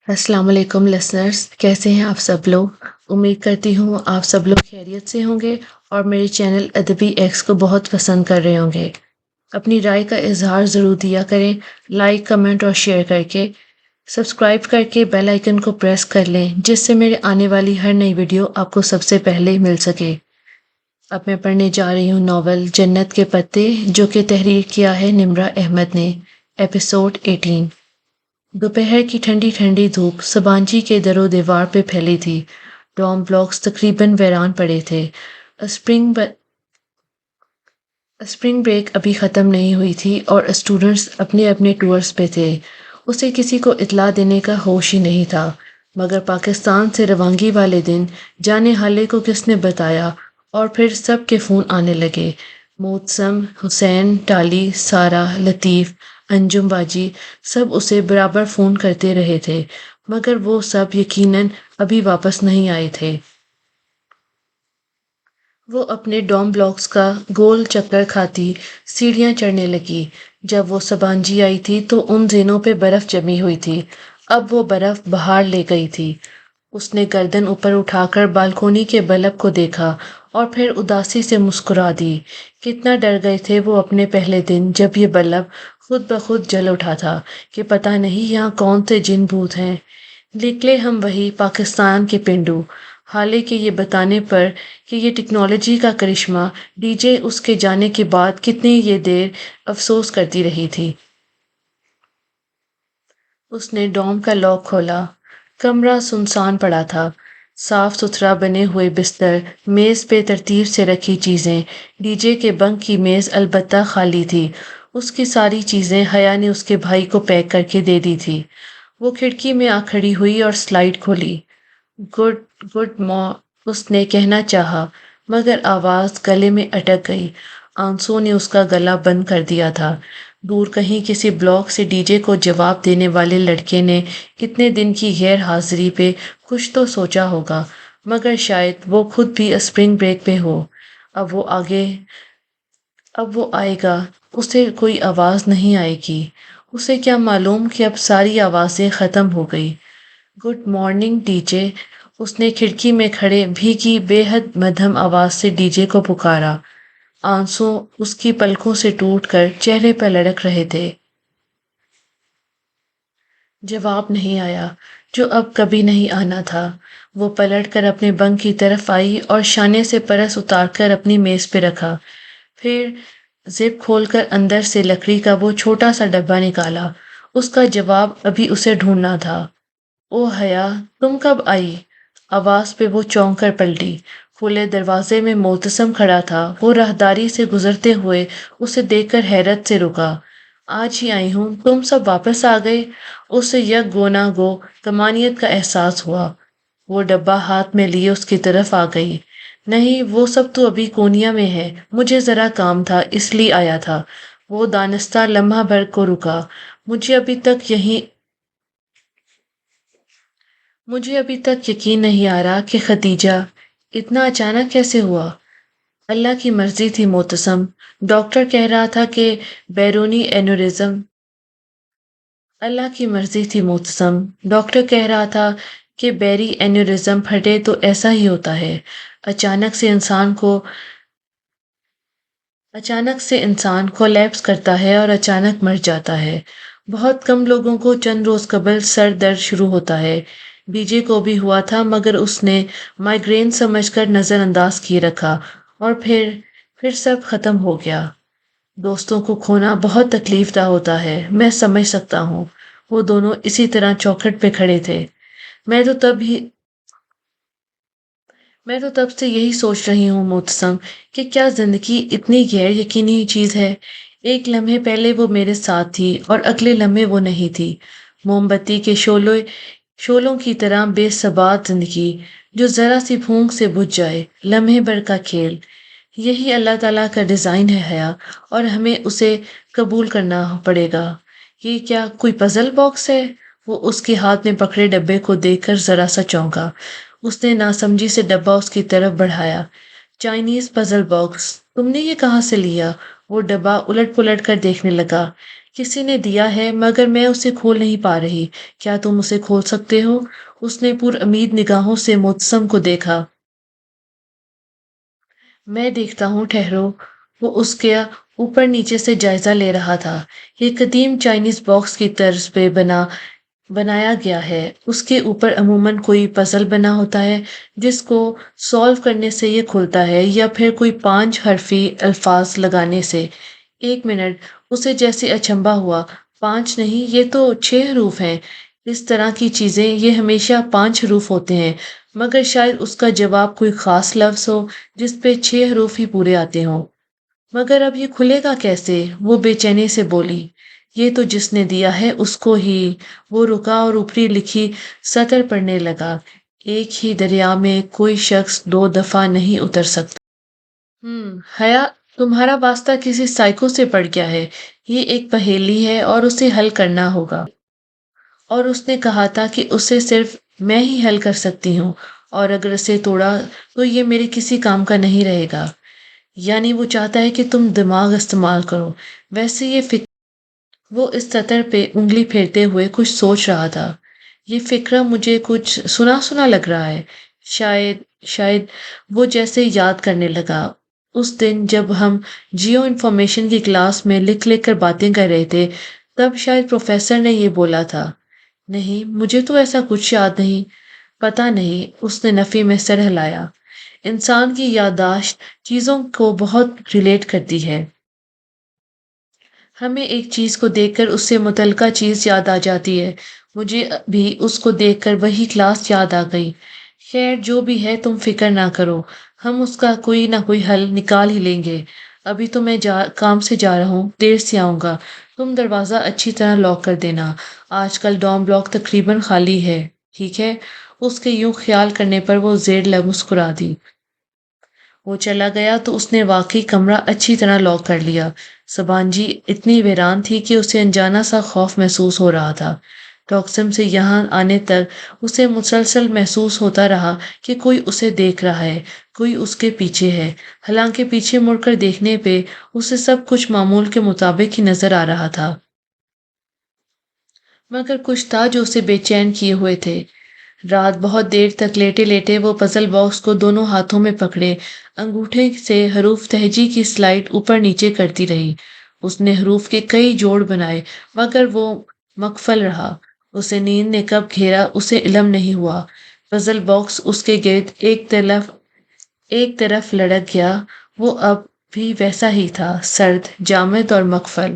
السلام علیکم لسنرس، کیسے ہیں آپ سب لوگ؟ امید کرتی ہوں آپ سب لوگ خیریت سے ہوں گے اور میرے چینل ادبی ایکس کو بہت پسند کر رہے ہوں گے۔ اپنی رائے کا اظہار ضرور دیا کریں، لائک، کمنٹ اور شیئر کر کے۔ سبسکرائب کر کے بیل آئیکن کو پریس کر لیں جس سے میرے آنے والی ہر نئی ویڈیو آپ کو سب سے پہلے مل سکے۔ اب میں پڑھنے جا رہی ہوں ناول جنت کے پتے، جو کہ تحریر کیا ہے نمرہ احمد نے۔ ایپیسوڈ 18۔ دوپہر کی ٹھنڈی ٹھنڈی دھوپ سبانجی کے در و دیوار پہ پھیلی تھی۔ ڈوم بلاکس تقریباً ویران پڑے تھے۔ اسپرنگ بریک ابھی ختم نہیں ہوئی تھی اور اسٹوڈنٹس اپنے اپنے ٹورز پہ تھے۔ اسے کسی کو اطلاع دینے کا ہوش ہی نہیں تھا، مگر پاکستان سے روانگی والے دن جانے حالے کو کس نے بتایا، اور پھر سب کے فون آنے لگے۔ موتسم، حسین، ٹالی، سارہ، لطیف، انجم باجی سب اسے برابر فون کرتے رہے تھے، مگر وہ سب یقیناً ابھی واپس نہیں آئے تھے۔ وہ اپنے ڈوم بلاکس کا گول چکر کھاتی سیڑھیاں چڑھنے لگی۔ جب وہ سبانجی آئی تھی تو ان زینوں پہ برف جمی ہوئی تھی، اب وہ برف باہر لے گئی تھی۔ اس نے گردن اوپر اٹھا کر بالکونی کے بلب کو دیکھا اور پھر اداسی سے مسکرا دی۔ کتنا ڈر گئے تھے وہ اپنے پہلے دن جب یہ بلب خود بخود جل اٹھا تھا کہ پتہ نہیں یہاں کون سے جن بھوت ہیں۔ نکلے ہم وہی پاکستان کے پنڈو، حالے کہ یہ بتانے پر کہ یہ ٹیکنالوجی کا کرشمہ ڈی جے اس کے جانے کے بعد کتنی یہ دیر افسوس کرتی رہی تھی۔ اس نے ڈوم کا لاک کھولا۔ کمرہ سنسان پڑا تھا۔ صاف ستھرا بنے ہوئے بستر، میز پہ ترتیب سے رکھی چیزیں۔ ڈی جے کے بنک کی میز البتہ خالی تھی۔ اس کی ساری چیزیں حیا نے اس کے بھائی کو پیک کر کے دے دی تھی۔ وہ کھڑکی میں آ کھڑی ہوئی اور سلائیڈ کھولی۔ گڈ اس نے کہنا چاہا، مگر آواز گلے میں اٹک گئی۔ آنسوں نے اس کا گلا بند کر دیا تھا۔ دور کہیں کسی بلاک سے ڈی جے کو جواب دینے والے لڑکے نے اتنے دن کی غیر حاضری پہ کچھ تو سوچا ہوگا، مگر شاید وہ خود بھی اسپرنگ بریک پہ ہو۔ اب وہ آئے گا، اسے کوئی آواز نہیں آئے گی۔ اسے کیا معلوم کہ اب ساری آوازیں ختم ہو گئی۔ گڈ مارننگ ڈی جے، اس نے کھڑکی میں کھڑے بھیگی بے حد مدھم آواز سے ڈی جے کو پکارا۔ آنسوں اس کی پلکوں سے ٹوٹ کر چہرے پر لڑک رہے تھے۔ جواب نہیں آیا، جو اب کبھی نہیں آنا تھا۔ وہ پلٹ کر اپنے بنک کی طرف آئی اور شانے سے پرس اتار کر اپنی میز پہ رکھا۔ پھر زپ کھول کر اندر سے لکڑی کا وہ چھوٹا سا ڈبہ نکالا۔ اس کا جواب ابھی اسے ڈھونڈنا تھا۔ او حیا، تم کب آئی؟ آواز پہ وہ چونک کر پلٹی۔ کھلے دروازے میں معتصم کھڑا تھا۔ وہ راہداری سے گزرتے ہوئے اسے دیکھ کر حیرت سے رکا۔ آج ہی آئی ہوں، تم سب واپس آ گئے؟ اسے یک گونا گو کمانیت کا احساس ہوا۔ وہ ڈبہ ہاتھ میں لیے اس کی طرف آ گئی۔ نہیں، وہ سب تو ابھی کونیا میں ہے، مجھے ذرا کام تھا اس لیے آیا تھا۔ وہ دانستہ لمحہ بھر کو رکا۔ مجھے ابھی تک یقین نہیں آ رہا کہ خدیجہ اتنا اچانک کیسے ہوا۔ اللہ کی مرضی تھی معتصم، ڈاکٹر کہہ رہا تھا کہ بیرونی اینوریزم اللہ کی مرضی تھی معتصم، ڈاکٹر کہہ رہا تھا کہ بیری اینوریزم پھٹے تو ایسا ہی ہوتا ہے۔ اچانک سے انسان کولیپس کرتا ہے اور اچانک مر جاتا ہے۔ بہت کم لوگوں کو چند روز قبل سر درد شروع ہوتا ہے۔ بی جے کو بھی ہوا تھا، مگر اس نے مائیگرین سمجھ کر نظر انداز کیے رکھا، اور پھر سب ختم ہو گیا۔ دوستوں کو کھونا بہت تکلیف دہ ہوتا ہے، میں سمجھ سکتا ہوں۔ وہ دونوں اسی طرح چوکھٹ پہ کھڑے تھے۔ میں تو تب سے یہی سوچ رہی ہوں معتصم، کہ کیا زندگی اتنی غیر یقینی چیز ہے؟ ایک لمحے پہلے وہ میرے ساتھ تھی اور اگلے لمحے وہ نہیں تھی۔ موم بتی کے شعلوں کی طرح بے ثبات زندگی، جو ذرا سی پھونک سے بجھ جائے، لمحے بھر کا کھیل۔ یہی اللہ تعالیٰ کا ڈیزائن ہے حیا، اور ہمیں اسے قبول کرنا پڑے گا۔ یہ کیا کوئی پزل باکس ہے؟ وہ اس کے ہاتھ میں پکڑے ڈبے کو دیکھ کر ذرا سا چونکا۔ اس نے ناسمجھی سے ڈبہ اس کی طرف بڑھایا۔ چائنیز پزل باکس، تم نے یہ کہاں سے لیا؟ وہ ڈبہ الٹ پلٹ کر دیکھنے لگا۔ کسی نے دیا ہے مگر میں اسے کھول نہیں پا رہی، کیا تم اسے کھول سکتے ہو؟ اس نے پر امید نگاہوں سے مجسم کو دیکھا۔ میں دیکھتا ہوں، ٹھہرو۔ وہ اس کے اوپر نیچے سے جائزہ لے رہا تھا۔ یہ قدیم چائنیز باکس کی طرز پہ بنایا گیا ہے۔ اس کے اوپر عموماً کوئی پزل بنا ہوتا ہے جس کو سالو کرنے سے یہ کھلتا ہے، یا پھر کوئی 5 حرفی الفاظ لگانے سے۔ 1 منٹ، اسے جیسے اچنبھا ہوا۔ 5 نہیں، یہ تو 6 حروف ہیں۔ اس طرح کی چیزیں یہ ہمیشہ 5 حروف ہوتے ہیں، مگر شاید اس کا جواب کوئی خاص لفظ ہو جس پہ 6 حروف ہی پورے آتے ہوں۔ مگر اب یہ کھلے گا کیسے؟ وہ بے چینی سے بولی۔ یہ تو جس نے دیا ہے اس کو ہی۔ وہ رکا اور اوپری لکھی سطر پڑھنے لگا۔ ایک ہی دریا میں کوئی شخص 2 دفعہ نہیں اتر سکتا۔ حیا، تمہارا واسطہ کسی سائیکو سے پڑ گیا ہے۔ یہ ایک پہیلی ہے اور اسے حل کرنا ہوگا۔ اور اس نے کہا تھا کہ اسے صرف میں ہی حل کر سکتی ہوں، اور اگر اسے توڑا تو یہ میرے کسی کام کا نہیں رہے گا۔ یعنی وہ چاہتا ہے کہ تم دماغ استعمال کرو۔ ویسے یہ وہ اس سطر پہ انگلی پھیرتے ہوئے کچھ سوچ رہا تھا۔ یہ فکرہ مجھے کچھ سنا سنا لگ رہا ہے۔ شاید وہ جیسے یاد کرنے لگا۔ اس دن جب ہم جیو انفارمیشن کی کلاس میں لکھ لکھ کر باتیں کر رہے تھے، تب شاید پروفیسر نے یہ بولا تھا۔ نہیں، مجھے تو ایسا کچھ یاد نہیں۔ پتہ نہیں، اس نے نفی میں سر ہلایا۔ انسان کی یادداشت چیزوں کو بہت ریلیٹ کرتی ہے۔ ہمیں ایک چیز کو دیکھ کر اس سے متعلقہ چیز یاد آ جاتی ہے۔ مجھے بھی اس کو دیکھ کر وہی کلاس یاد آ گئی۔ خیر، جو بھی ہے تم فکر نہ کرو، ہم اس کا کوئی نہ کوئی حل نکال ہی لیں گے۔ ابھی تو میں کام سے جا رہا ہوں، دیر سے آؤں گا۔ تم دروازہ اچھی طرح لاک کر دینا۔ آج کل ڈوم بلاک تقریباً خالی ہے، ٹھیک ہے؟ اس کے یوں خیال کرنے پر وہ زیر لب مسکرا دی۔ وہ چلا گیا تو اس نے واقعی کمرہ اچھی طرح لاک کر لیا۔ سبانجی اتنی ویران تھی کہ اسے انجانا سا خوف محسوس ہو رہا تھا۔ ٹاکسم سے یہاں آنے تک اسے مسلسل محسوس ہوتا رہا کہ کوئی اسے دیکھ رہا ہے، کوئی اس کے پیچھے ہے۔ حالانکہ پیچھے مڑ کر دیکھنے پہ اسے سب کچھ معمول کے مطابق ہی نظر آ رہا تھا، مگر کچھ تھا جو اسے بے چین کیے ہوئے تھے۔ رات بہت دیر تک لیٹے لیٹے وہ پزل باکس کو دونوں ہاتھوں میں پکڑے انگوٹھے سے حروف تہجی کی سلائڈ اوپر نیچے کرتی رہی۔ اس نے حروف کے کئی جوڑ بنائے مگر وہ مکفل رہا۔ اسے نیند نے کب گھیرا اسے علم نہیں ہوا۔ پزل باکس اس کے گرد ایک طرف لڑک گیا۔ وہ اب بھی ویسا ہی تھا، سرد، جامد اور مکفل۔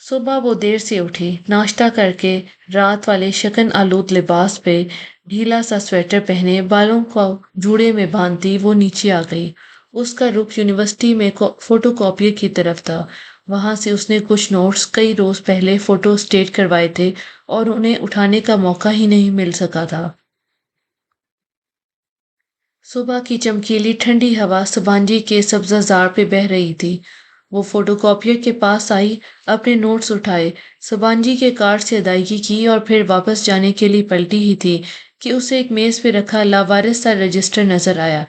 صبح وہ دیر سے اٹھی۔ ناشتہ کر کے رات والے شکن آلود لباس پہ ڈھیلا سا سویٹر پہنے بالوں کو جوڑے میں باندھتی وہ نیچے آ گئی۔ اس کا رخ یونیورسٹی میں فوٹو کاپیر کی طرف تھا۔ وہاں سے اس نے کچھ نوٹس کئی روز پہلے فوٹو اسٹیٹ کروائے تھے اور انہیں اٹھانے کا موقع ہی نہیں مل سکا تھا۔ صبح کی چمکیلی ٹھنڈی ہوا سبانجی کے سبزہ زار پہ بہہ رہی تھی۔ وہ فوٹو کاپیر کے پاس آئی، اپنے نوٹس اٹھائے، سبانجی کے کارڈ سے ادائیگی کی اور پھر واپس جانے کے لیے پلٹی ہی تھی کہ اسے ایک میز پہ رکھا لاوارث سا رجسٹر نظر آیا۔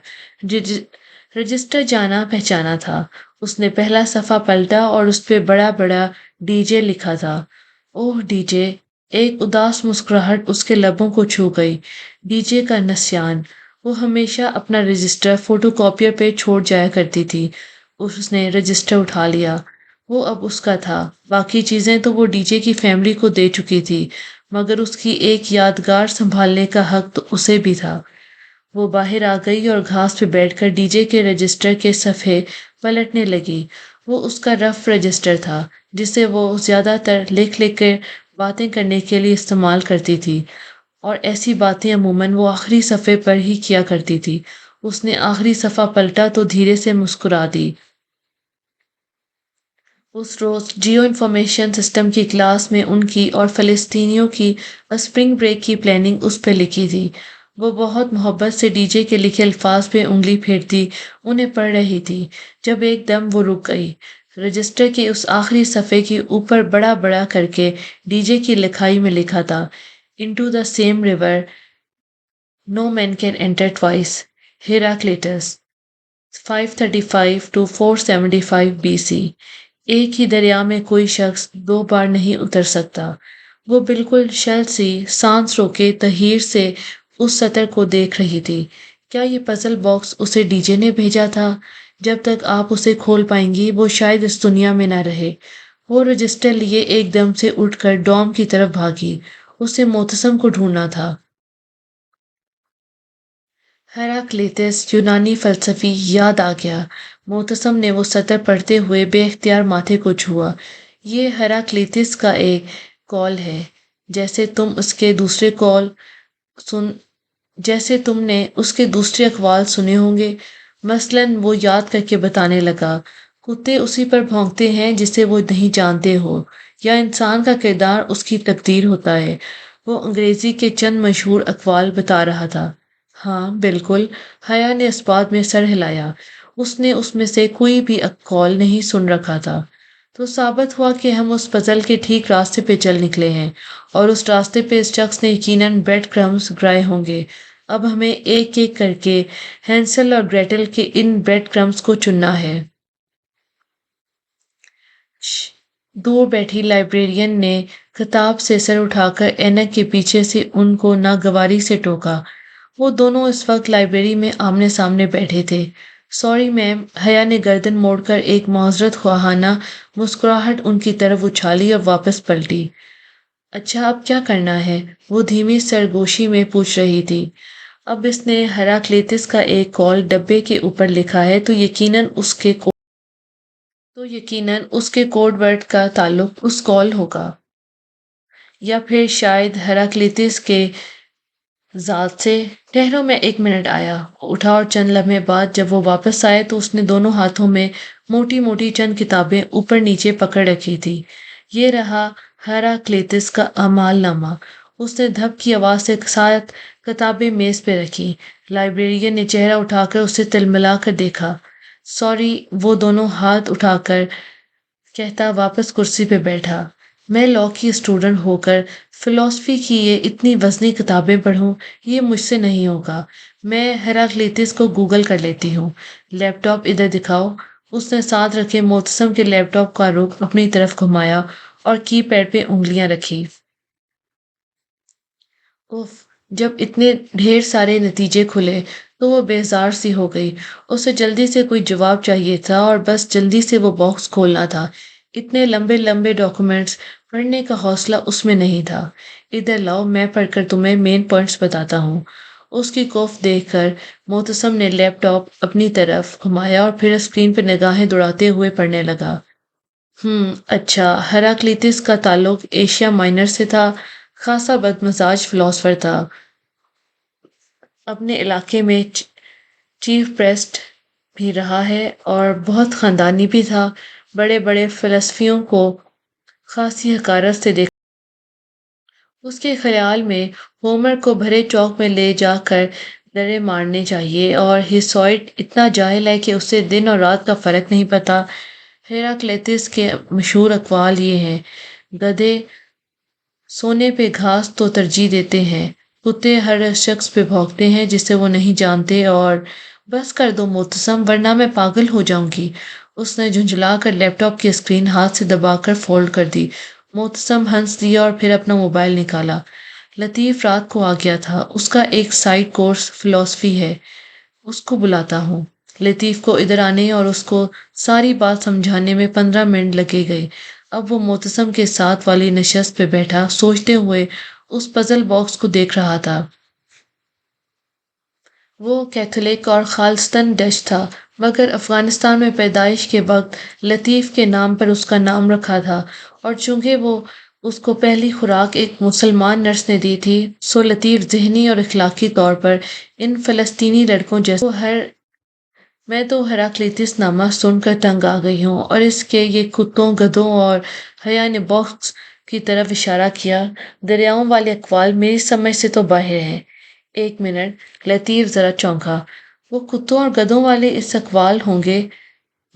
رجسٹر جانا پہچانا تھا۔ اس نے پہلا صفحہ پلٹا اور اس پہ بڑا بڑا ڈی جے لکھا تھا۔ اوہ ڈی جے! ایک اداس مسکراہٹ اس کے لبوں کو چھو گئی۔ ڈی جے کا نسیان! وہ ہمیشہ اپنا رجسٹر فوٹو کاپیر پہ چھوڑ جایا کرتی تھی۔ اس نے رجسٹر اٹھا لیا۔ وہ اب اس کا تھا۔ باقی چیزیں تو وہ ڈی جے کی فیملی کو دے چکی تھی، مگر اس کی ایک یادگار سنبھالنے کا حق تو اسے بھی تھا۔ وہ باہر آ گئی اور گھاس پہ بیٹھ کر ڈی جے کے رجسٹر کے صفحے پلٹنے لگی۔ وہ اس کا رف رجسٹر تھا جسے وہ زیادہ تر لکھ لکھ کر باتیں کرنے کے لیے استعمال کرتی تھی، اور ایسی باتیں عموماً وہ آخری صفحے پر ہی کیا کرتی تھی۔ اس نے آخری صفحہ پلٹا تو دھیرے سے مسکرا دی۔ اس روز جیو انفارمیشن سسٹم کی کلاس میں ان کی اور فلسطینیوں کی اسپرنگ بریک کی پلاننگ اس پہ لکھی تھی۔ وہ بہت محبت سے ڈی جے کے لکھے الفاظ پہ انگلی پھیرتی انہیں پڑھ رہی تھی جب ایک دم وہ رک گئی۔ رجسٹر کے اس آخری صفحے کے اوپر بڑا بڑا کر کے ڈی جے کی لکھائی میں لکھا تھا، "Into the same river no man can enter twice. Heraclitus." 535 to 475 BC। ایک ہی دریا میں کوئی شخص دو بار نہیں اتر سکتا۔ وہ بالکل شل سی سانس روکے تحیر سے اس سطر کو دیکھ رہی تھی۔ کیا یہ پزل باکس اسے ڈی جے نے بھیجا تھا؟ جب تک آپ اسے کھول پائیں گی وہ شاید اس دنیا میں نہ رہے۔ وہ رجسٹر لیے ایک دم سے اٹھ کر ڈوم کی طرف بھاگی۔ اسے معتصم کو ڈھونڈنا تھا۔ ہیراکلیٹس یونانی فلسفی یاد آ گیا۔ معتصم نے وہ سطر پڑھتے ہوئے بے اختیار ماتھے کو چھوا۔ یہ ہیراکلیٹس کا ایک قول ہے، جیسے تم اس کے دوسرے قول سن جیسے تم نے اس کے دوسرے اقوال سنے ہوں گے۔ مثلاً وہ یاد کر کے بتانے لگا، کتے اسی پر بھونکتے ہیں جسے وہ نہیں جانتے ہو، یا انسان کا کردار اس کی تقدیر ہوتا ہے۔ وہ انگریزی کے چند مشہور اقوال بتا رہا تھا۔ ہاں بالکل، حیا نے اس بات میں سر ہلایا۔ اس نے اس میں سے کوئی بھی قول نہیں سن رکھا تھا۔ تو ثابت ہوا کہ ہم اس پزل کے ٹھیک راستے پہ چل نکلے ہیں، اور اس راستے پہ اس شخص نے یقیناً بریڈ کرمز گرائے ہوں گے۔ اب ہمیں ایک ایک کر کے ہینسل اور گریٹل کے ان بریڈ کرمز کو چننا ہے۔ دور بیٹھی لائبریرین نے کتاب سے سر اٹھا کر اینک کے پیچھے سے ان کو ناگواری سے ٹوکا۔ وہ دونوں اس وقت لائبریری میں آمنے سامنے بیٹھے تھے۔ سوری میم، حیا نے گردن موڑ کر ایک معذرت خواہانہ مسکراہٹ ان کی طرف اچھالی اور واپس پلٹی۔ اچھا اب کیا کرنا ہے؟ وہ دھیمی سرگوشی میں پوچھ رہی تھی۔ اب اس نے ہیراکلیٹس کا ایک قول ڈبے کے اوپر لکھا ہے تو یقیناً اس کے کوڈ ورڈ کا تعلق اس قول ہوگا، یا پھر شاید ہیراکلیٹس کے ذات سے۔ ٹھہرو، میں ایک منٹ آیا۔ وہ اٹھا اور چند لمحے بعد جب وہ واپس آئے تو اس نے دونوں ہاتھوں میں موٹی موٹی چند کتابیں اوپر نیچے پکڑ رکھی تھی۔ یہ رہا ہیراکلیٹس کا اعمال نامہ۔ اس نے دھپ کی آواز سے 7 کتابیں میز پہ رکھی۔ لائبریرین نے چہرہ اٹھا کر اسے تلملا کر دیکھا۔ سوری، وہ دونوں ہاتھ اٹھا کر کہتا واپس کرسی پہ بیٹھا۔ میں لاء کی اسٹوڈنٹ ہو کر فلسفی کی یہ اتنی وزنی کتابیں پڑھوں، یہ مجھ سے نہیں ہوگا۔ میں ہیراکلیٹس کو گوگل کر لیتی ہوں۔ لیپ ٹاپ ادھر دکھاؤ۔ اس نے ساتھ رکھے معتصم کے لیپ ٹاپ کا رخ اپنی طرف گھمایا اور کی پیڈ پہ انگلیاں رکھی۔ اف، جب اتنے ڈھیر سارے نتیجے کھلے تو وہ بیزار سی ہو گئی۔ اسے جلدی سے کوئی جواب چاہیے تھا اور بس جلدی سے وہ باکس کھولنا تھا۔ اتنے لمبے لمبے ڈاکومنٹس پڑھنے کا حوصلہ اس میں نہیں تھا۔ ادھر لاؤ، میں پڑھ کر تمہیں مین پوائنٹس بتاتا ہوں۔ اس کی کوف دیکھ کر معتصم نے لیپ ٹاپ اپنی طرف گھمایا اور پھر اسکرین پہ نگاہیں دوڑاتے ہوئے پڑھنے لگا۔ اچھا، ہیراکلیٹس کا تعلق ایشیا مائنر سے تھا۔ خاصا بدمزاج فلاسفر تھا۔ اپنے علاقے میں چیف پریسٹ بھی رہا ہے اور بہت خاندانی بھی تھا۔ بڑے بڑے فلسفیوں کو خاصی حقارت سے دیکھا۔ اس کے خیال میں ہومر کو بھرے چوک میں لے جا کر ڈرے مارنے چاہیے، اور ہیسوئڈ اتنا جاہل ہے کہ اسے دن اور رات کا فرق نہیں پتا۔ ہیراکلیٹس کے مشہور اقوال یہ ہیں: گدھے سونے پہ گھاس تو ترجیح دیتے ہیں، کتے ہر شخص پہ بھونکتے ہیں جسے وہ نہیں جانتے، اور بس کر دو معتصم ورنہ میں پاگل ہو جاؤں گی۔ اس نے جھنجھلا کر لیپ ٹاپ کی اسکرین ہاتھ سے دبا کر فولڈ کر دی۔ معتصم ہنس دیا اور پھر اپنا موبائل نکالا۔ لطیف رات کو آ گیا تھا۔ اس کا ایک سائیڈ کورس فلسفی ہے، اس کو بلاتا ہوں۔ لطیف کو ادھر آنے اور اس کو ساری بات سمجھانے میں 15 منٹ لگے گئے۔ اب وہ معتصم کے ساتھ والی نشست پہ بیٹھا سوچتے ہوئے اس پزل باکس کو دیکھ رہا تھا۔ وہ کیتھولک اور خالصتاً ڈچ تھا، مگر افغانستان میں پیدائش کے وقت لطیف کے نام پر اس کا نام رکھا تھا، اور چونکہ وہ اس کو پہلی خوراک ایک مسلمان نرس نے دی تھی، سو لطیف ذہنی اور اخلاقی طور پر ان فلسطینی لڑکوں جیسا میں تو ہیراکلیٹس نامہ سن کر تنگ آ گئی ہوں، اور اس کے یہ کتوں گدھوں اور حیا نے باکس کی طرف اشارہ کیا۔ دریاؤں والے اقوال میری سمجھ سے تو باہر ہیں۔ ایک منٹ، لطیف ذرا چونکا۔ وہ کتوں اور گدھوں والے اس اقوال ہوں گے،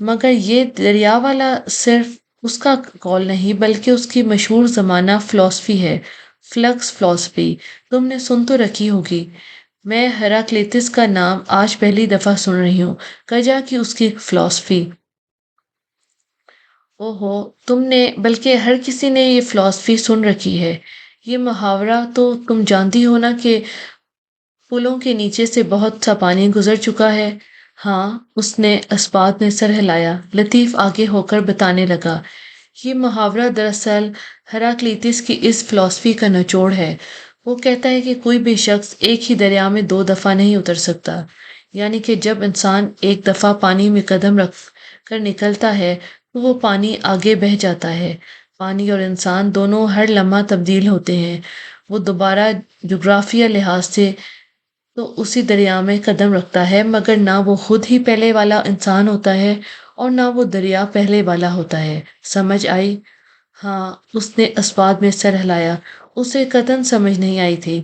مگر یہ دریا والا صرف اس کا قول نہیں بلکہ اس کی مشہور زمانہ فلسفی ہے، فلکس فلسفی۔ تم نے سن تو رکھی ہوگی۔ میں ہیراکلیتس کا نام آج پہلی دفعہ سن رہی ہوں، کجا کی اس کی فلسفی۔ اوہو، تم نے بلکہ ہر کسی نے یہ فلسفی سن رکھی ہے۔ یہ محاورہ تو تم جانتی ہو نا کہ پلوں کے نیچے سے بہت سا پانی گزر چکا ہے۔ ہاں، اس نے اسبات میں سر ہلایا۔ لطیف آگے ہو کر بتانے لگا، یہ محاورہ دراصل ہیراکلیتس کی اس فلسفی کا نچوڑ ہے۔ وہ کہتا ہے کہ کوئی بھی شخص ایک ہی دریا میں دو دفعہ نہیں اتر سکتا، یعنی کہ جب انسان ایک دفعہ پانی میں قدم رکھ کر نکلتا ہے تو وہ پانی آگے بہہ جاتا ہے۔ پانی اور انسان دونوں ہر لمحہ تبدیل ہوتے ہیں۔ وہ دوبارہ جغرافیہ لحاظ سے تو اسی دریا میں قدم رکھتا ہے، مگر نہ وہ خود ہی پہلے والا انسان ہوتا ہے اور نہ وہ دریا پہلے والا ہوتا ہے۔ سمجھ آئی؟ ہاں، اس نے اسباد میں سر ہلایا۔ اسے قطعاً سمجھ نہیں آئی تھی۔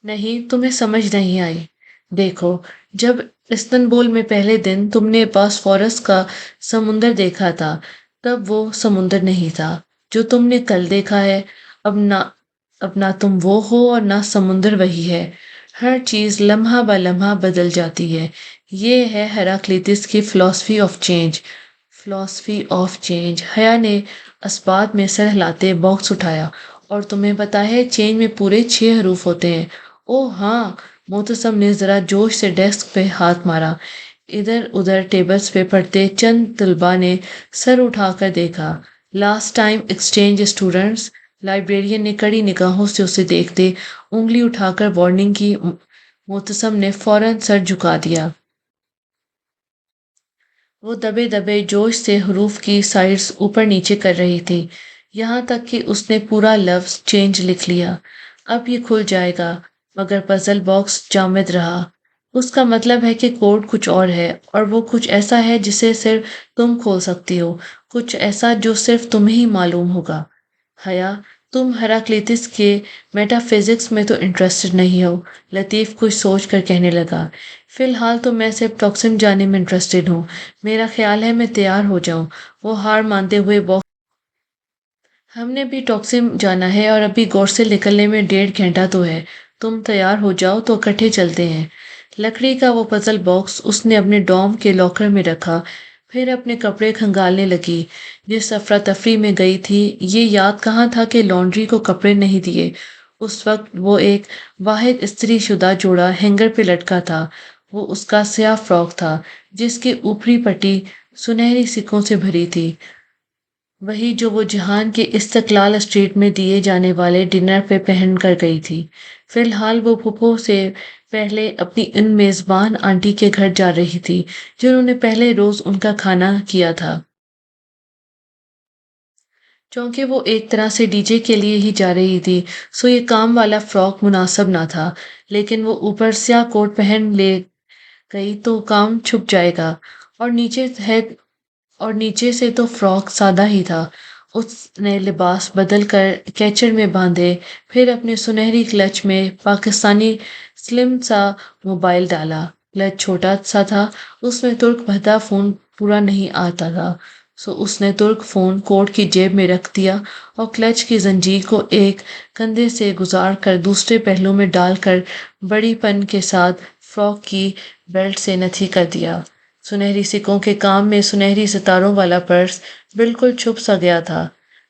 نہیں، تمہیں سمجھ نہیں آئی۔ دیکھو، جب استنبول میں پہلے دن تم نے باسفورس کا سمندر دیکھا تھا، تب وہ سمندر نہیں تھا جو تم نے کل دیکھا ہے۔ اب نہ تم وہ ہو اور نہ سمندر وہی ہے۔ ہر چیز لمحہ بہ لمحہ بدل جاتی ہے۔ یہ ہے ہیراکلیتس کی فلسفی آف چینج۔ فلسفی آف چینج، حیا نے اسبات میں سر ہلاتے باکس اٹھایا۔ اور تمہیں پتا ہے چینج میں پورے 6 حروف ہوتے ہیں۔ اوہ ہاں، معتصم نے ذرا جوش سے ڈیسک پہ ہاتھ مارا۔ ادھر ادھر ٹیبلز پہ پڑھتے چند طلباء نے سر اٹھا کر دیکھا۔ Last time exchange students, librarian نے کڑی نگاہوں سے اسے دیکھتے انگلی اٹھا کر وارننگ کی۔ معتصم نے فوراً سر جھکا دیا۔ وہ دبے دبے جوش سے حروف کی سائڈز اوپر نیچے کر رہی تھی، یہاں تک کہ اس نے پورا لفظ چینج لکھ لیا۔ اب یہ کھل جائے گا، مگر پزل باکس جامد رہا۔ اس کا مطلب ہے کہ کوڈ کچھ اور ہے، اور وہ کچھ ایسا ہے جسے صرف تم کھول سکتی ہو، کچھ ایسا جو صرف تمہیں ہی معلوم ہوگا۔ حیا، تم ہیراکلیتس کے میٹا فزکس میں تو انٹرسٹڈ نہیں ہو؟ لطیف کچھ سوچ کر کہنے لگا، فی الحال تو میں صرف ٹاکسم جانے میں انٹرسٹڈ ہوں۔ میرا خیال ہے میں تیار ہو جاؤں۔ وہ ہار مانتے ہوئے ہم نے بھی ٹاکسم جانا ہے اور ابھی گور سے نکلنے میں 1.5 گھنٹہ تو ہے۔ تم تیار ہو جاؤ تو اکٹھے چلتے ہیں۔ لکڑی کا وہ پزل باکس اس نے اپنے ڈوم کے لاکر میں رکھا، پھر اپنے کپڑے کھنگالنے لگی۔ جس افراتفری میں گئی تھی، یہ یاد کہاں تھا کہ لانڈری کو کپڑے نہیں دیے۔ اس وقت وہ ایک واحد استری شدہ جوڑا ہینگر پہ لٹکا تھا۔ وہ اس کا سیاہ فراک تھا جس کی اوپری پٹی سنہری سکوں سے بھری تھی، وہی جو وہ جہان کے استقلال اسٹریٹ میں دیے جانے والے ڈنر پہ پہن کر گئی تھی۔ فی الحال وہ پھپھو سے پہلے اپنی ان میزبان آنٹی کے گھر جا رہی تھی جنہوں نے پہلے روز ان کا کھانا کیا تھا۔ چونکہ وہ ایک طرح سے ڈی جے کے لیے ہی جا رہی تھی، سو یہ کام والا فراک مناسب نہ تھا، لیکن وہ اوپر سیاہ کوٹ پہن لے گئی تو کام چھپ جائے گا، اور نیچے سے تو فراک سادہ ہی تھا۔ اس نے لباس بدل کر کیچر میں باندھے، پھر اپنے سنہری کلچ میں پاکستانی سلم سا موبائل ڈالا۔ کلچ چھوٹا سا تھا، اس میں ترک بھدا فون پورا نہیں آتا تھا، سو اس نے ترک فون کوٹ کی جیب میں رکھ دیا اور کلچ کی زنجیر کو ایک کندھے سے گزار کر دوسرے پہلو میں ڈال کر بڑی پن کے ساتھ فراک کی بیلٹ سے نتھی کر دیا۔ سنہری سکوں کے کام میں سنہری ستاروں والا پرس بالکل چھپ سا گیا تھا۔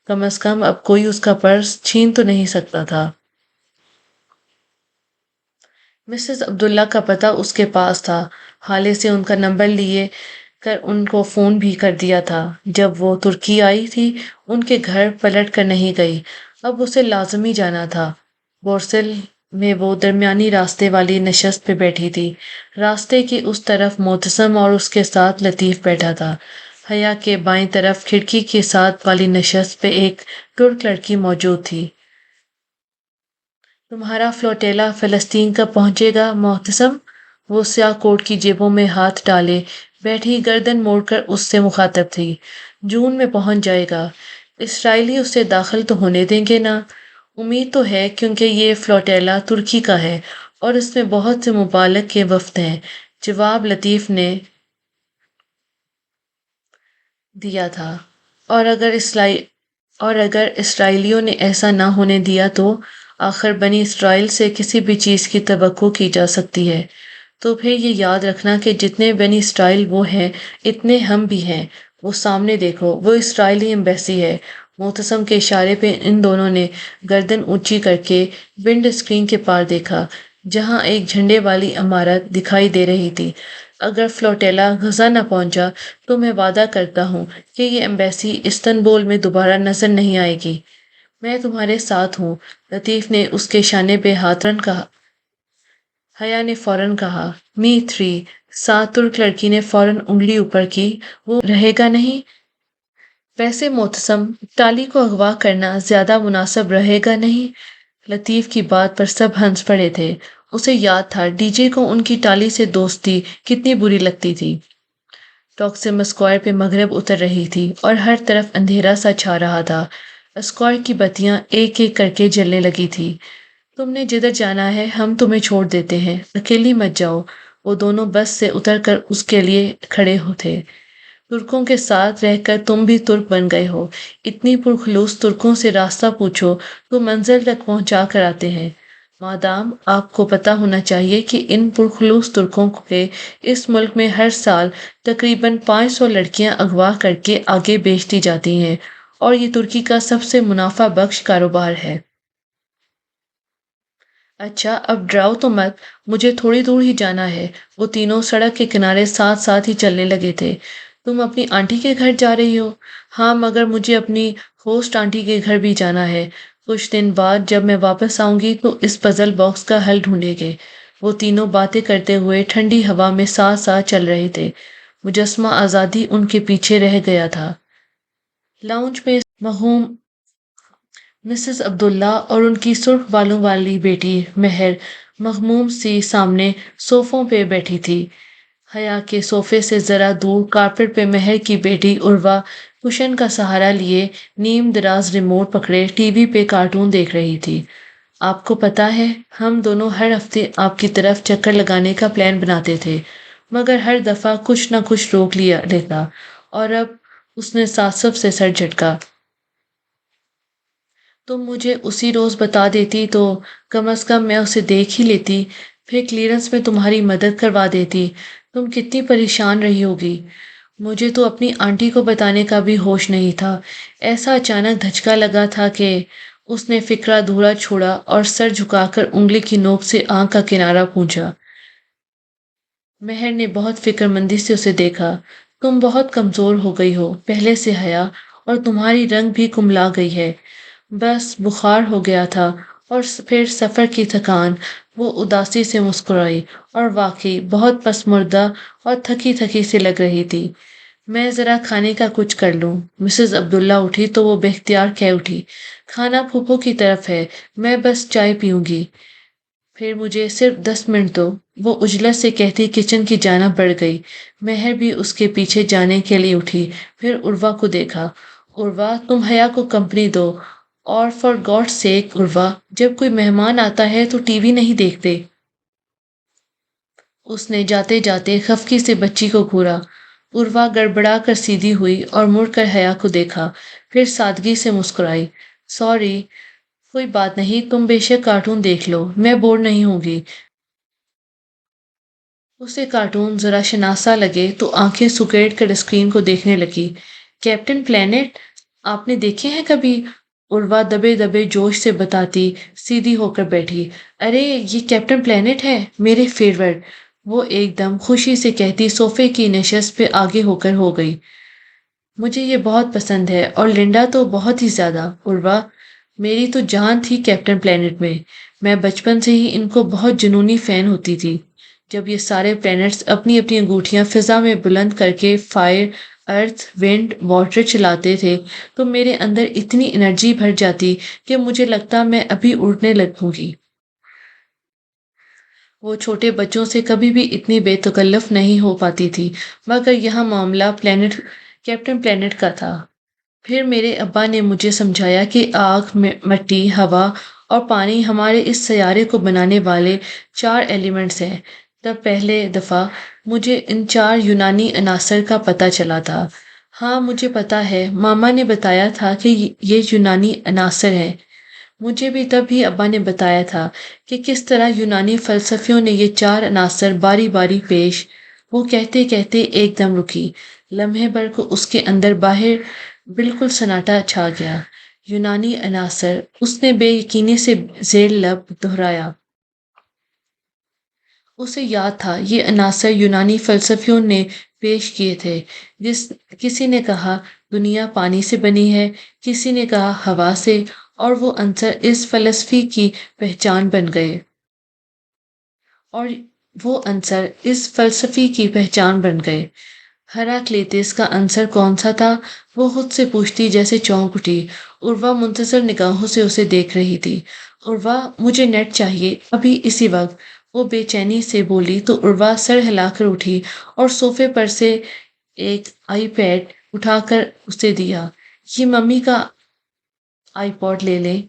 کم از کم اب کوئی اس کا پرس چھین تو نہیں سکتا تھا۔ مسز عبداللہ کا پتہ اس کے پاس تھا، حالے سے ان کا نمبر لیے کر ان کو فون بھی کر دیا تھا۔ جب وہ ترکی آئی تھی، ان کے گھر پلٹ کر نہیں گئی، اب اسے لازمی جانا تھا۔ بورسل میں وہ درمیانی راستے والی نشست پہ بیٹھی تھی۔ راستے کی اس طرف معتصم اور اس کے ساتھ لطیف بیٹھا تھا۔ حیا کے بائیں طرف کھڑکی کے ساتھ والی نشست پہ ایک ترک لڑکی موجود تھی۔ تمہارا فلوٹیلا فلسطین کب پہنچے گا معتصم؟ وہ سیاہ کوٹ کی جیبوں میں ہاتھ ڈالے بیٹھی گردن موڑ کر اس سے مخاطب تھی۔ جون میں پہنچ جائے گا۔ اسرائیلی اسے داخل تو ہونے دیں گے نا؟ امید تو ہے، کیونکہ یہ فلوٹیلا ترکی کا ہے اور اس میں بہت سے ممالک کے وفد ہیں، جواب لطیف نے دیا تھا۔ اور اگر اسرائیلیوں نے ایسا نہ ہونے دیا تو؟ آخر بنی اسرائیل سے کسی بھی چیز کی توقع کی جا سکتی ہے۔ تو پھر یہ یاد رکھنا کہ جتنے بنی اسرائیل وہ ہیں اتنے ہم بھی ہیں۔ وہ سامنے دیکھو، وہ اسرائیلی ایمبیسی ہے۔ معتصم کے اشارے پہ ان دونوں نے گردن اونچی کر کے ونڈ اسکرین کے پار دیکھا، جہاں ایک جھنڈے والی عمارت دکھائی دے رہی تھی۔ اگر فلوٹیلا غزہ نہ پہنچا تو میں وعدہ کرتا ہوں کہ یہ ایمبیسی استنبول میں دوبارہ نظر نہیں آئے گی۔ میں تمہارے ساتھ ہوں، لطیف نے اس کے شانے پہ ہاتھ رن کہا۔ حیا نے فوراً کہا، می 3۔ ساتھ ترک لڑکی نے فوراً انگلی اوپر کی، وہ رہے گا نہیں؟ ویسے معتصم، ٹالی کو اغوا کرنا زیادہ مناسب رہے گا نہیں؟ لطیف کی بات پر سب ہنس پڑے تھے۔ اسے یاد تھا ڈی جے کو ان کی ٹالی سے دوستی کتنی بری لگتی تھی۔ ٹاکسم اسکوائر پہ مغرب اتر رہی تھی اور ہر طرف اندھیرا سا چھا رہا تھا۔ اسکوائر کی بتیاں ایک ایک کر کے جلنے لگی تھی۔ تم نے جدھر جانا ہے ہم تمہیں چھوڑ دیتے ہیں، اکیلی مت جاؤ۔ وہ دونوں بس سے اتر کر اس کے لیے کھڑے تھے۔ ترکوں کے ساتھ رہ کر تم بھی ترک بن گئے ہو۔ اتنی پرخلوص ترکوں سے راستہ پوچھو تو منزل تک پہنچا کر آتے ہیں۔ مادام، آپ کو پتہ ہونا چاہیے کہ ان پرخلوص ترکوں کے اس ملک میں ہر سال تقریباً 500 لڑکیاں اغوا کر کے آگے بیچ دی جاتی ہیں، اور یہ ترکی کا سب سے منافع بخش کاروبار ہے۔ اچھا، اب ڈراؤ تو مت، مجھے تھوڑی دور ہی جانا ہے۔ وہ تینوں سڑک کے کنارے ساتھ ساتھ ہی چلنے لگے تھے۔ تم اپنی آنٹی کے گھر جا رہی ہو؟ ہاں، مگر مجھے اپنی ہوسٹ آنٹی کے گھر بھی جانا ہے۔ کچھ دن بعد جب میں واپس آؤں گی تو اس پزل باکس کا حل ڈھونڈیں گے۔ وہ تینوں باتیں کرتے ہوئے ٹھنڈی ہوا میں ساتھ ساتھ چل رہے تھے۔ مجسمہ آزادی ان کے پیچھے رہ گیا تھا۔ لاؤنج میں مرحوم مسز عبداللہ اور ان کی سرخ بالوں والی بیٹی مہر مغموم سی سامنے صوفوں پہ بیٹھی تھی۔ حیا کے صوفے سے ذرا دور کارپیٹ پہ مہر کی بیٹی عروا کشن کا سہارا لیے نیم دراز ریموٹ پکڑے ٹی وی پہ کارٹون دیکھ رہی تھی۔ آپ کو پتہ ہے، ہم دونوں ہر ہفتے آپ کی طرف چکر لگانے کا پلان بناتے تھے، مگر ہر دفعہ کچھ نہ کچھ روک لیتا، اور اب اس نے تعصب سے سر جھٹکا۔ تم مجھے اسی روز بتا دیتی تو کم از کم میں اسے دیکھ ہی لیتی، پھر کلیئرنس میں تمہاری مدد کروا دیتی۔ تم کتنی پریشان رہی ہوگی۔ مجھے تو اپنی آنٹی کو بتانے کا بھی ہوش نہیں تھا۔ ایسا اچانک دھچکا لگا تھا کہ اس نے فکرہ دھورا چھوڑا اور سر جھکا کر انگلی کی نوک سے آنکھ کا کنارہ پونچھا۔ مہر نے بہت فکر مندی سے اسے دیکھا۔ تم بہت کمزور ہو گئی ہو پہلے سے حیا، اور تمہاری رنگ بھی کملا گئی ہے۔ بس بخار ہو گیا تھا، اور پھر سفر کی تھکان۔ وہ اداسی سے مسکرائی، اور واقعی بہت پسمردہ اور تھکی تھکی سی لگ رہی تھی۔ میں ذرا کھانے کا کچھ کر لوں؟ مسز عبداللہ اٹھی تو وہ بے اختیار کہہ اٹھی، کھانا پھوپھو کی طرف ہے، میں بس چائے پیوں گی۔ پھر مجھے صرف 10 منٹ دو، وہ عجلت سے کہتی کچن کی جانب بڑھ گئی۔ مہر بھی اس کے پیچھے جانے کے لیے اٹھی، پھر عروا کو دیکھا۔ عروا، تم حیا کو کمپنی دو، اور فار گاڈ سیک عروا، جب کوئی مہمان آتا ہے تو ٹی وی نہیں دیکھتے۔ اس نے جاتے جاتے خفکی سے بچی کو گھورا۔ عروا گڑبڑا کر سیدھی ہوئی اور مڑ کر حیا کو دیکھا، پھر سادگی سے مسکرائی، سوری، کوئی بات نہیں، تم بے شک کارٹون دیکھ لو، میں بور نہیں ہوں گی۔ اسے کارٹون ذرا شناسا لگے تو آنکھیں سکیڑ کر اسکرین کو دیکھنے لگی۔ کیپٹن پلانٹ، آپ نے دیکھے ہیں کبھی؟ عروا دبے دبے جوش سے بتاتی سیدھی ہو کر بیٹھی۔ ارے یہ کیپٹن پلانٹ ہے، میرے فیورٹ، وہ ایک دم خوشی سے کہتی صوفے کی نشست پہ آگے ہو کر ہو گئی۔ مجھے یہ بہت پسند ہے، اور لنڈا تو بہت ہی زیادہ۔ عروا، میری تو جان تھی کیپٹن پلانٹ میں بچپن سے ہی ان کو بہت جنونی فین ہوتی تھی۔ جب یہ سارے پلانٹس اپنی اپنی انگوٹھیاں فضا میں بلند کر کے فائر، ارتھ، ونڈ، واٹر چلاتے تھے تو میرے اندر اتنی انرجی بھر جاتی کہ مجھے لگتا میں ابھی اڑنے لگوں گی۔ وہ چھوٹے بچوں سے کبھی بھی اتنی بے تکلف نہیں ہو پاتی تھی، مگر یہاں معاملہ کیپٹن پلانٹ کا تھا۔ پھر میرے ابا نے مجھے سمجھایا کہ آگ، مٹی، ہوا اور پانی ہمارے اس سیارے کو بنانے والے 4 ایلیمنٹس ہیں۔ تب پہلے دفعہ مجھے ان 4 یونانی عناصر کا پتہ چلا تھا۔ ہاں مجھے پتہ ہے، ماما نے بتایا تھا کہ یہ یونانی عناصر ہیں۔ مجھے بھی تب ہی ابا نے بتایا تھا کہ کس طرح یونانی فلسفیوں نے یہ چار عناصر باری باری پیش۔ وہ کہتے کہتے ایک دم رکی۔ لمحے بھر کو اس کے اندر باہر بالکل سناٹا چھا گیا۔ یونانی عناصر، اس نے بے یقینی سے زیر لب دہرایا۔ اسے یاد تھا یہ عناصر یونانی فلسفیوں نے پیش کیے تھے۔ کسی نے کہا دنیا پانی سے بنی ہے، کسی نے کہا ہوا سے، اور وہ عنصر اس فلسفی کی پہچان بن گئے۔ اور وہ عنصر اس فلسفی کی پہچان بن گئے۔ ہراکلیتس کا عنصر کون سا تھا؟ وہ خود سے پوچھتی جیسے چونک اٹھی۔ عروا منتظر نگاہوں سے اسے دیکھ رہی تھی۔ عروا، مجھے نیٹ چاہیے، ابھی اسی وقت، وہ بے چینی سے بولی تو عروا سر ہلا کر اٹھی اور صوفے پر سے ایک آئی پیڈ اٹھا کر اسے دیا۔ یہ ممی کا آئی پوڈ لے لیں۔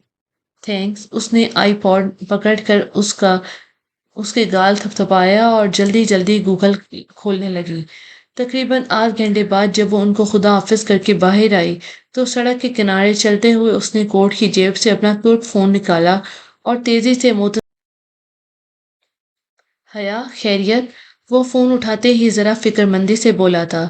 تھینکس۔ اس نے آئی پوڈ پکڑ کر اس کے گال تھپتھپایا اور جلدی جلدی گوگل کھولنے لگی۔ تقریباً 8 گھنٹے بعد جب وہ ان کو خدا حافظ کر کے باہر آئی تو سڑک کے کنارے چلتے ہوئے اس نے کوٹ کی جیب سے اپنا ٹورک فون نکالا اور تیزی سے حیا خیریت؟ وہ فون اٹھاتے ہی ذرا فکر مندی سے بولا تھا۔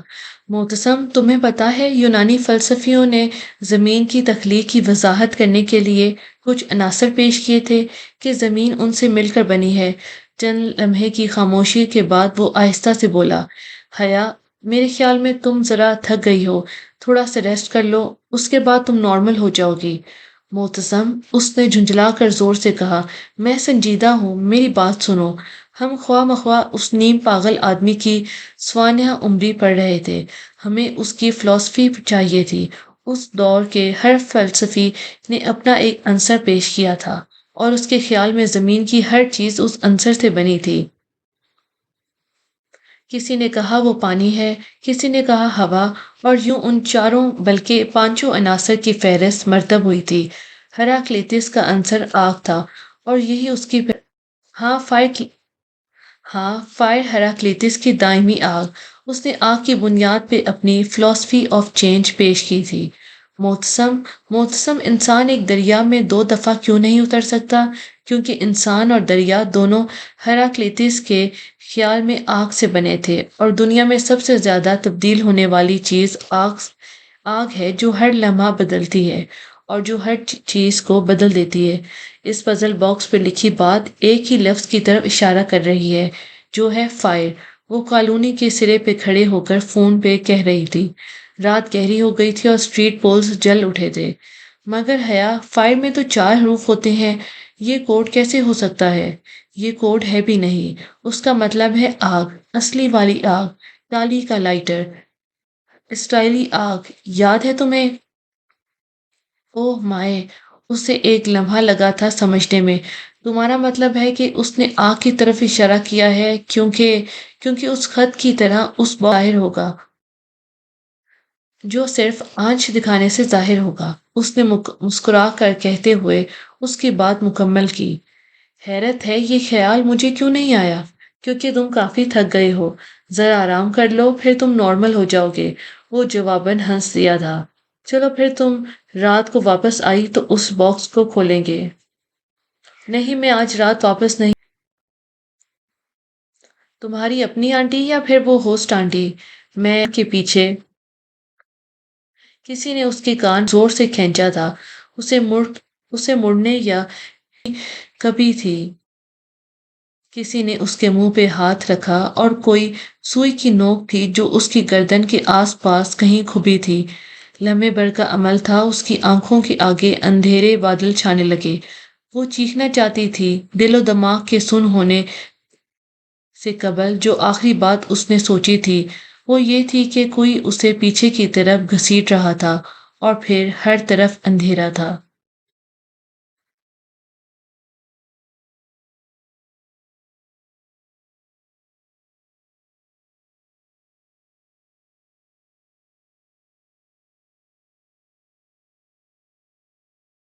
معتصم، تمہیں پتا ہے یونانی فلسفیوں نے زمین کی تخلیق کی وضاحت کرنے کے لیے کچھ عناصر پیش کیے تھے کہ زمین ان سے مل کر بنی ہے۔ چند لمحے کی خاموشی کے بعد وہ آہستہ سے بولا، حیا، میرے خیال میں تم ذرا تھک گئی ہو، تھوڑا سا ریسٹ کر لو، اس کے بعد تم نارمل ہو جاؤ گی۔ معتصم، اس نے جھنجھلا کر زور سے کہا، میں سنجیدہ ہوں، میری بات سنو۔ ہم خواہ مخواہ اس نیم پاگل آدمی کی سوانح عمری پڑھ رہے تھے۔ ہمیں اس کی فلسفی چاہیے تھی۔ اس دور کے ہر فلسفی نے اپنا ایک عنصر پیش کیا تھا اور اس کے خیال میں زمین کی ہر چیز اس عنصر سے بنی تھی۔ کسی نے کہا وہ پانی ہے، کسی نے کہا ہوا، اور یوں ان چاروں بلکہ پانچوں عناصر کی فہرست مرتب ہوئی تھی۔ ہراکلیتس کا عنصر آگ تھا اور یہی اس کی ہاں فائر ہراکلیتس کی دائمی آگ۔ اس نے آگ کی بنیاد پہ اپنی فلسفی آف چینج پیش کی تھی۔ معتصم، انسان ایک دریا میں 2 دفعہ کیوں نہیں اتر سکتا؟ کیونکہ انسان اور دریا دونوں ہراکلیتس کے خیال میں آگ سے بنے تھے، اور دنیا میں سب سے زیادہ تبدیل ہونے والی چیز آگ ہے، جو ہر لمحہ بدلتی ہے اور جو ہر چیز کو بدل دیتی ہے۔ اس پزل باکس پہ لکھی بات ایک ہی لفظ کی طرف اشارہ کر رہی ہے، جو ہے فائر۔ وہ کالونی کے سرے پہ کھڑے ہو کر فون پہ کہہ رہی تھی۔ رات گہری ہو گئی تھی اور اسٹریٹ پولز جل اٹھے تھے۔ مگر حیا، فائر میں تو 4 حروف ہوتے ہیں، یہ کوڈ کیسے ہو سکتا ہے؟ یہ کوڈ ہے بھی نہیں، اس کا مطلب ہے آگ، اصلی والی آگ، ٹالی کا لائٹر، اسٹائلی آگ، یاد ہے تمہیں؟ اوہ مائے، اسے ایک لمحہ لگا تھا سمجھنے میں۔ تمہارا مطلب ہے کہ اس نے آگ کی طرف اشارہ کیا ہے کیونکہ اس خط کی طرح اس ظاہر ہوگا، جو صرف آنچ دکھانے سے ظاہر ہوگا۔ اس نے مسکرا کر کہتے ہوئے اس کی بات مکمل کی۔ حیرت ہے یہ خیال مجھے کیوں نہیں آیا، کیونکہ تم کافی تھک گئے ہو، ذرا آرام کر لو پھر تم نارمل ہو جاؤ گے، وہ جواباً ہنس دیا تھا۔ چلو پھر تم رات کو واپس آئی تو اس باکس کو کھولیں گے۔ نہیں، میں آج رات واپس نہیں۔ تمہاری اپنی آنٹی یا پھر وہ ہوسٹ آنٹی؟ میں کے پیچھے کسی نے اس کے کان زور سے کھینچا تھا۔ اسے مڑنے یا کبھی تھی۔ کسی نے اس کے منہ پہ ہاتھ رکھا اور کوئی سوئی کی نوک تھی جو اس کی گردن کے آس پاس کہیں کھبی تھی۔ لمحے بھر کا عمل تھا، اس کی آنکھوں کے آگے اندھیرے بادل چھانے لگے۔ وہ چیخنا چاہتی تھی، دل و دماغ کے سن ہونے سے قبل جو آخری بات اس نے سوچی تھی وہ یہ تھی کہ کوئی اسے پیچھے کی طرف گھسیٹ رہا تھا اور پھر ہر طرف اندھیرا تھا۔